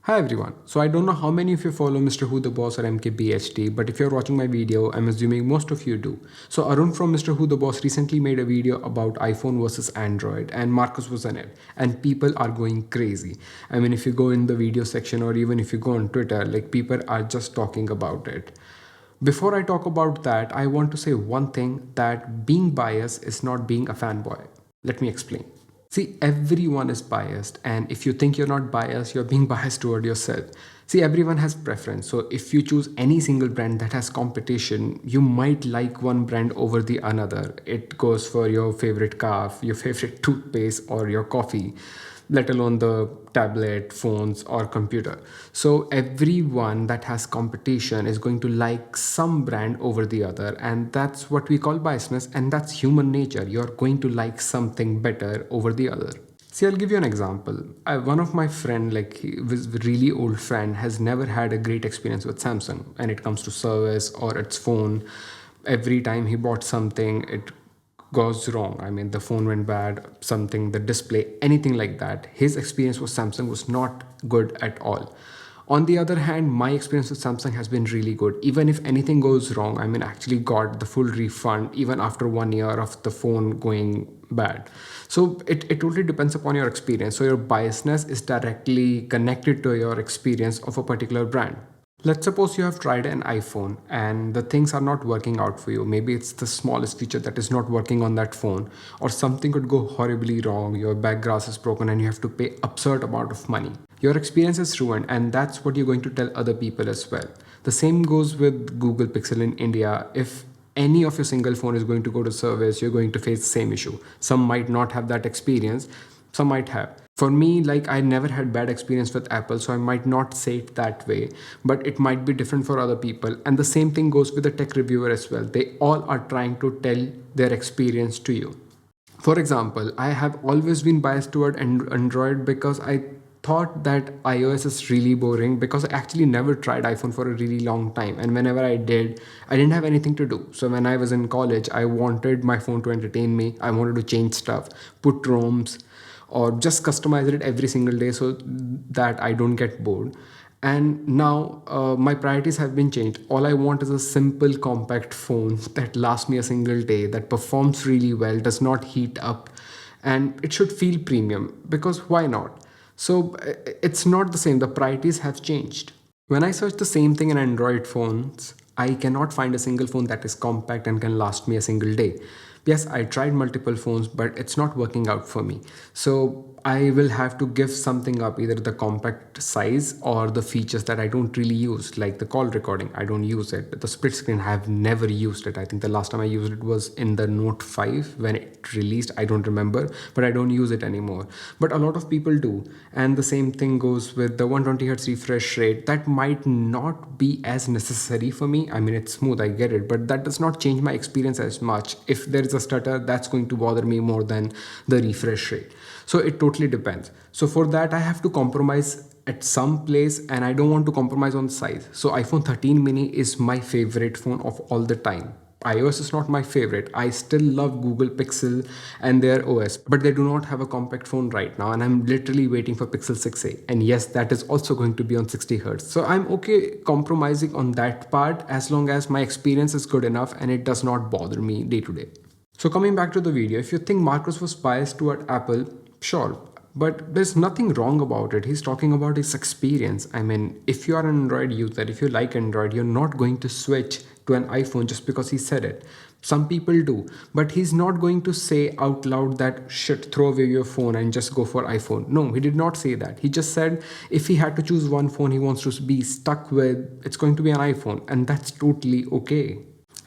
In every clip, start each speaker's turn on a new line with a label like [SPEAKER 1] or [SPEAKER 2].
[SPEAKER 1] Hi everyone. So I don't know how many of you follow Mr. Who the Boss or MKBHD, but if you're watching my video, I'm assuming most of you do. So Arun from Mr. Who the Boss recently made a video about iPhone versus Android, and Marcus was in it, and people are going crazy. I mean, if you go in the video section or even if you go on Twitter, like people are just talking about it. Before I talk about that, I want to say one thing, that being biased is not being a fanboy. Let me explain. See, everyone is biased, and if you think you're not biased, you're being biased toward yourself. See, everyone has preference. So, if you choose any single brand that has competition, you might like one brand over the another. It goes for your favorite car, your favorite toothpaste, or your coffee, let alone the tablet, phones, or computer. So, everyone that has competition is going to like some brand over the other, and that's what we call biasness, and that's human nature. You're going to like something better over the other. See, I'll give you an example. One of my friend, like he was a really old friend, has never had a great experience with Samsung, and it comes to service or its phone. Every time he bought something, it goes wrong. I mean, the phone went bad, something, the display, anything like that. His experience with Samsung was not good at all. On the other hand, my experience with Samsung has been really good. Even if anything goes wrong, I mean, actually got the full refund even after 1 year of the phone going bad. So it totally depends upon your experience. So your biasness is directly connected to your experience of a particular brand. Let's suppose you have tried an iPhone and the things are not working out for you. Maybe it's the smallest feature that is not working on that phone, or something could go horribly wrong. Your back glass is broken and you have to pay absurd amount of money. Your experience is ruined, and that's what you're going to tell other people as well. The same goes with Google Pixel in India. If any of your single phone is going to go to service, you're going to face the same issue. Some might not have that experience, some might have. For me, like, I never had bad experience with Apple, so I might not say it that way, but it might be different for other people. And the same thing goes with the tech reviewer as well. They all are trying to tell their experience to you. For example, I have always been biased toward Android because I thought that iOS is really boring, because I actually never tried iPhone for a really long time, and whenever I did, I didn't have anything to do. So when I was in college, I wanted my phone to entertain me. I wanted to change stuff, put ROMs, or just customize it every single day so that I don't get bored. And now my priorities have been changed. All I want is a simple compact phone that lasts me a single day, that performs really well, does not heat up, and it should feel premium, because why not? So it's not the same. The priorities have changed. When I search the same thing in Android phones, I cannot find a single phone that is compact and can last me a single day. Yes, I tried multiple phones, but it's not working out for me. So I will have to give something up, either the compact size or the features that I don't really use, like the call recording. I don't use it. The split screen, I have never used it. I think the last time I used it was in the Note 5 when it released. I don't remember, but I don't use it anymore. But a lot of people do. And the same thing goes with the 120 hertz refresh rate. That might not be as necessary for me. I mean, it's smooth, I get it, but that does not change my experience as much. If there is a stutter, that's going to bother me more than the refresh rate. So it totally depends. So for that, I have to compromise at some place, and I don't want to compromise on size. So iPhone 13 mini is my favorite phone of all the time. iOS is not my favorite. I still love Google Pixel and their OS, but they do not have a compact phone right now, and I'm literally waiting for Pixel 6a. And yes, that is also going to be on 60 hertz. So I'm okay compromising on that part, as long as my experience is good enough and it does not bother me day to day. So coming back to the video, if you think Marcus was biased toward Apple, sure, but there's nothing wrong about it. He's talking about his experience. I mean, if you are an Android user, if you like Android, you're not going to switch to an iPhone just because he said it. Some people do, but he's not going to say out loud that shit, throw away your phone and just go for iPhone. No, he did not say that. He just said if he had to choose one phone he wants to be stuck with, it's going to be an iPhone, and that's totally okay.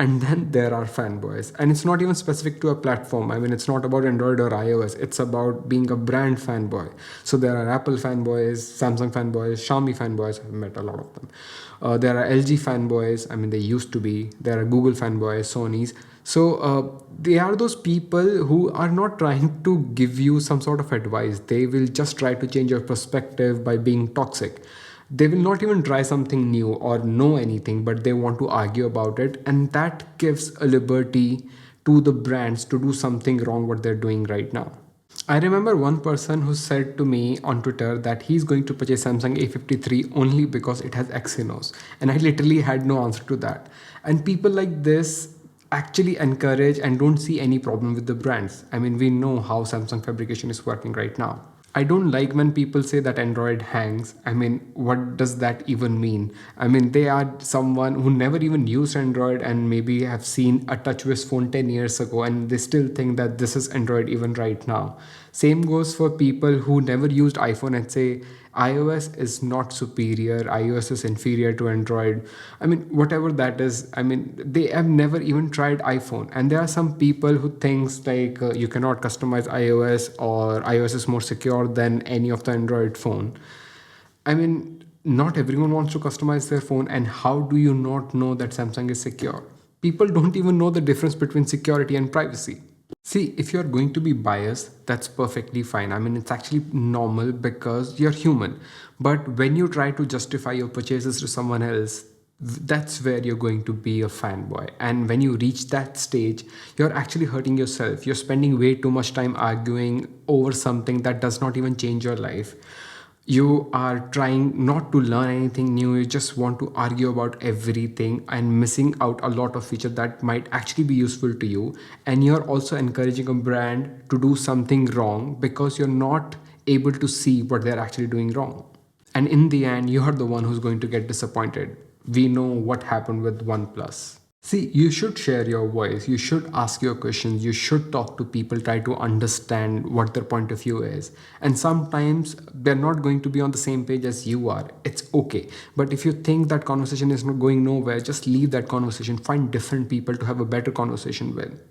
[SPEAKER 1] And then there are fanboys, and it's not even specific to a platform. I mean, it's not about Android or iOS, it's about being a brand fanboy. So there are Apple fanboys, Samsung fanboys, Xiaomi fanboys. I've met a lot of them. There are LG fanboys. I mean, they used to be. There are Google fanboys, Sony's. So they are those people who are not trying to give you some sort of advice. They will just try to change your perspective by being toxic. They will not even try something new or know anything, but they want to argue about it, and that gives a liberty to the brands to do something wrong what they're doing right now. I remember one person who said to me on Twitter that he's going to purchase Samsung A53 only because it has Exynos, and I literally had no answer to that. And people like this actually encourage and don't see any problem with the brands. I mean, we know how Samsung fabrication is working right now. I don't like when people say that Android hangs. I mean, what does that even mean? I mean, they are someone who never even used Android and maybe have seen a TouchWiz phone 10 years ago and they still think that this is Android even right now. Same goes for people who never used iPhone and say iOS is not superior, iOS is inferior to Android. I mean, whatever that is, I mean, they have never even tried iPhone. And there are some people who thinks like you cannot customize iOS or iOS is more secure than any of the Android phone. I mean, not everyone wants to customize their phone, and how do you not know that Samsung is secure? People don't even know the difference between security and privacy. See, if you're going to be biased, that's perfectly fine. I mean, it's actually normal because you're human. But when you try to justify your purchases to someone else, that's where you're going to be a fanboy. And when you reach that stage, you're actually hurting yourself. You're spending way too much time arguing over something that does not even change your life. You are trying not to learn anything new, you just want to argue about everything and missing out a lot of features that might actually be useful to you. And you're also encouraging a brand to do something wrong because you're not able to see what they're actually doing wrong. And in the end, you're the one who's going to get disappointed. We know what happened with OnePlus. See, you should share your voice, you should ask your questions, you should talk to people, try to understand what their point of view is. And sometimes they're not going to be on the same page as you are. It's okay. But if you think that conversation is not going nowhere, just leave that conversation, find different people to have a better conversation with.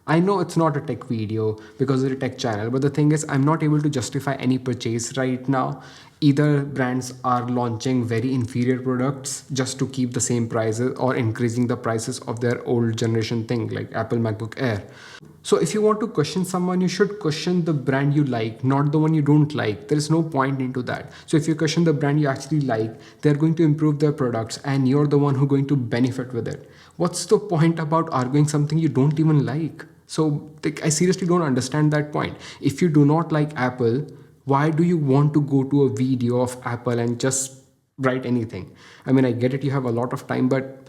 [SPEAKER 1] I know it's not a tech video because it's a tech channel, but the thing is, I'm not able to justify any purchase right now. Either brands are launching very inferior products just to keep the same prices or increasing the prices of their old generation thing like Apple MacBook Air. So if you want to question someone, you should question the brand you like, not the one you don't like. There is no point into that. So if you question the brand you actually like, they're going to improve their products and you're the one who's going to benefit with it. What's the point about arguing something you don't even like? So like, I seriously don't understand that point. If you do not like Apple, why do you want to go to a video of Apple and just write anything? I mean, I get it, you have a lot of time, but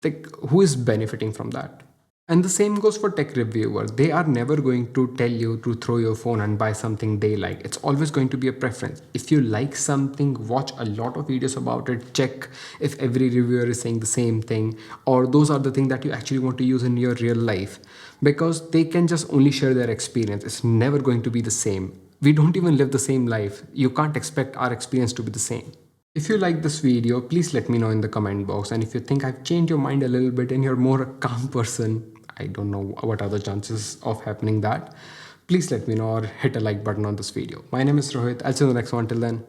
[SPEAKER 1] like, who is benefiting from that? And the same goes for tech reviewers. They are never going to tell you to throw your phone and buy something they like. It's always going to be a preference. If you like something, watch a lot of videos about it, check if every reviewer is saying the same thing, or those are the things that you actually want to use in your real life. Because they can just only share their experience. It's never going to be the same. We don't even live the same life. You can't expect our experience to be the same. If you like this video, please let me know in the comment box. And if you think I've changed your mind a little bit and you're more a calm person, I don't know what are the chances of happening that. Please let me know or hit a like button on this video. My name is Rohit. I'll see you in the next one. Till then.